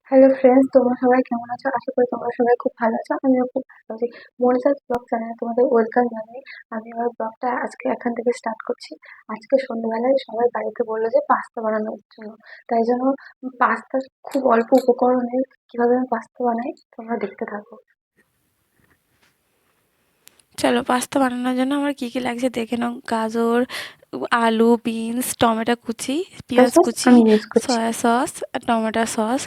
Hello friends, তোমরা সবাই কেমন আছো? আশা করি তোমরা সবাই খুব ভালো আছো। আমিও খুব ভালো আছি। মনিষাস ব্লগ চ্যানেলে তোমাদের ওয়েলকাম জানাই। আমি আমার ব্লগটা আজকে এখান থেকে স্টার্ট করছি। আজকে সন্ধ্যেবেলায় সবাই বাড়িতে বললো যে পাস্তা বানানোর জন্য। তাই জন্য পাস্তা খুব অল্প উপকরণে কিভাবে আমি পাস্তা বানাই তোমরা দেখতে থাকো। চলো পাস্তা বানানোর জন্য আমার কী কী লাগছে দেখে নাও। গাজর, আলু, বিনস, টমেটো কুচি, সয়া পেঁয়াজ সস কুচি, আমি ইউজ করছি। সয়া সস, টমেটো সস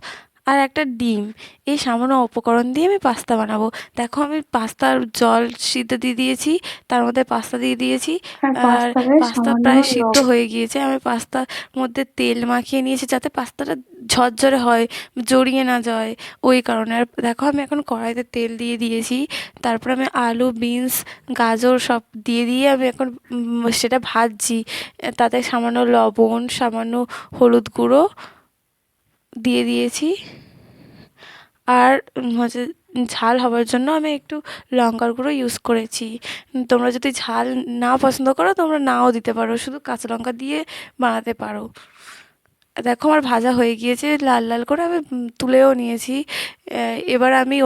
আর একটা ডিম। এই সামান্য উপকরণ দিয়ে আমি পাস্তা বানাবো। দেখো আমি পাস্তার জল সিদ্ধ দিয়ে দিয়েছি, তার মধ্যে পাস্তা দিয়ে দিয়েছি। হ্যাঁ, আর পাস্তাতে পাস্তা সামান্য প্রায় সিদ্ধ লবণ। হয়ে গিয়েছে। আমি পাস্তার মধ্যে তেল মাখিয়ে নিয়েছি যাতে পাস্তাটা ঝরঝরে হয়, জড়িয়ে না যায়, ওই কারণে। আর দেখো আমি এখন কড়াইতে তেল দিয়ে দিয়েছি। তারপর আমি আলু, বিনস, গাজর সব দিয়ে আমি এখন সেটা ভাজছি। তাতে সামান্য লবণ, সামান্য হলুদ গুঁড়ো দিয়ে দিয়েছি। আর হচ্ছে ঝাল হবার জন্য আমি একটু লঙ্কার গুঁড়ো ইউজ করেছি। তোমরা যদি ঝাল না পছন্দ করো তোমরা নাও দিতে পারো, শুধু কাঁচা লঙ্কা দিয়ে বানাতে পারো। দেখো আমার ভাজা হয়ে গিয়েছে লাল লাল করে, আমি তুলেও নিয়েছি। এবার আমি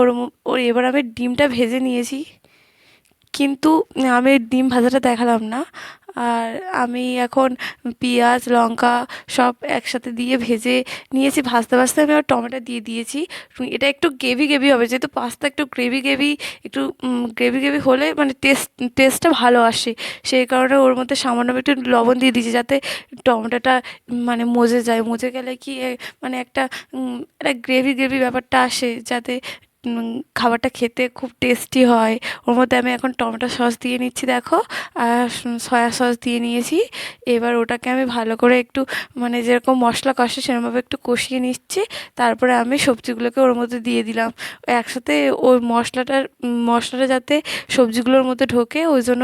এবার আমি ডিমটা ভেজে নিয়েছি, কিন্তু আমি ডিম ভাজাটা দেখালাম না। আর আমি এখন পেঁয়াজ, লঙ্কা সব একসাথে দিয়ে ভেজে নিয়েছি। ভাজতে ভাজতে আমি আবার টমেটো দিয়ে দিয়েছি। এটা একটু গ্রেভি গ্রেভি হবে, যেহেতু পাস্তা একটু গ্রেভি গ্রেভি, একটু গ্রেভি গ্রেভি হলে মানে টেস্টটা ভালো আসে। সেই কারণে ওর মধ্যে সামান্য আমি একটু লবণ দিয়ে দিয়েছি, যাতে টমেটোটা মানে মজে যায়। মজে গেলে কি মানে একটা গ্রেভি গ্রেভি ব্যাপারটা আসে, যাতে খাবারটা খেতে খুব টেস্টি হয়। ওর মধ্যে আমি এখন টমেটো সস দিয়ে নিচ্ছি দেখো, আর সয়া সস দিয়ে নিয়েছি। এবার ওটাকে আমি ভালো করে একটু মানে যেরকম মশলা কষে সেরকমভাবে একটু কষিয়ে নিচ্ছি। তারপরে আমি সবজিগুলোকে ওর মধ্যে দিয়ে দিলাম একসাথে। ওই মশলাটা যাতে সবজিগুলোর মধ্যে ঢোকে, ওই জন্য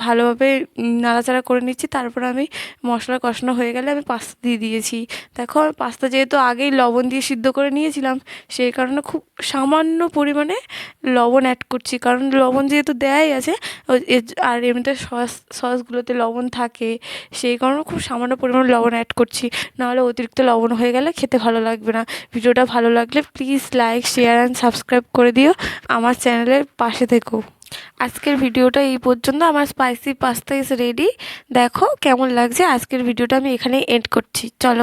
ভালোভাবে নাড়াচাড়া করে নিচ্ছি। তারপরে আমি মশলা কষানো হয়ে গেলে আমি পাস্তা দিয়ে দিয়েছি। দেখো আমি পাস্তা যেহেতু আগেই লবণ দিয়ে সিদ্ধ করে নিয়েছিলাম, সেই কারণে খুব সামান্য পরিমাণে লবণ অ্যাড করছি, কারণ লবণ যেহেতু দেয়াই আছে। আর এমনিতে সসগুলোতে লবণ থাকে, সেই কারণে খুব সামান্য পরিমাণে লবণ অ্যাড করছি। নাহলে অতিরিক্ত লবণ হয়ে গেলে খেতে ভালো লাগবে না। ভিডিওটা ভালো লাগলে please like, share and subscribe করে দিও। আমার চ্যানেলের পাশে থেকো। আজকের ভিডিওটা এই পর্যন্ত। আমার স্পাইসি পাস্তা ইজ রেডি। দেখো কেমন লাগছে। আজকের ভিডিওটা আমি এখানেই এন্ড করছি। চলো।